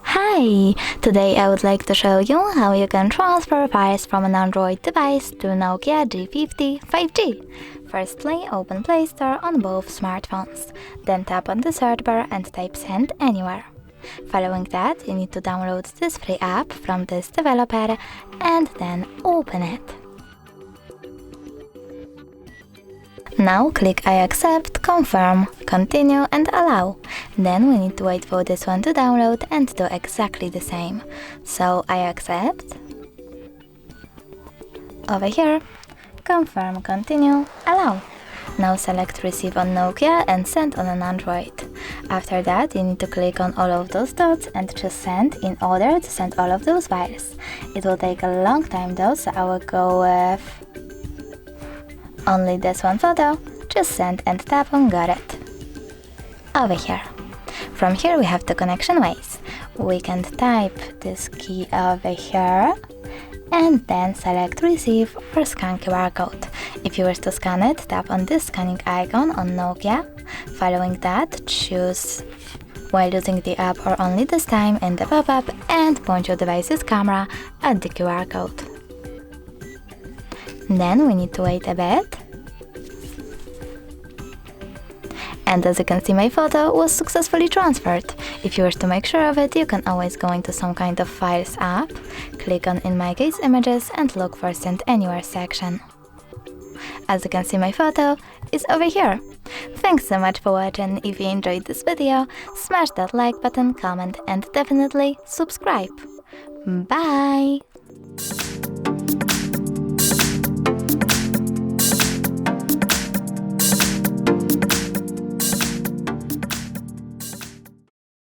Hi! Today I would like to show you how you can transfer files from an Android device to Nokia G50 5G. Firstly, open Play Store on both smartphones. Then tap on the search bar and type Send Anywhere. Following that, you need to download this free app from this developer and then open it. Now click I accept, confirm, continue and allow. Then we need to wait for this one to download and do exactly the same. So I accept, over here, confirm, continue, allow. Now select receive on Nokia and send on an Android. After that you need to click on all of those dots and choose send in order to send all of those files. It will take a long time though, so I will go with only this one photo. Just send and tap on got it. Over here. From here we have the connection ways. We can type this key over here and then select receive or scan QR code. If you wish to scan it, tap on this scanning icon on Nokia. Following that, choose while using the app or only this time in the pop-up and point your device's camera at the QR code. Then we need to wait a bit. And as you can see, my photo was successfully transferred. If you wish to make sure of it, you can always go into some kind of Files app, click on, in my case, Images, and look for Send Anywhere section. As you can see, my photo is over here. Thanks so much for watching. If you enjoyed this video, smash that like button, comment, and definitely subscribe. Bye!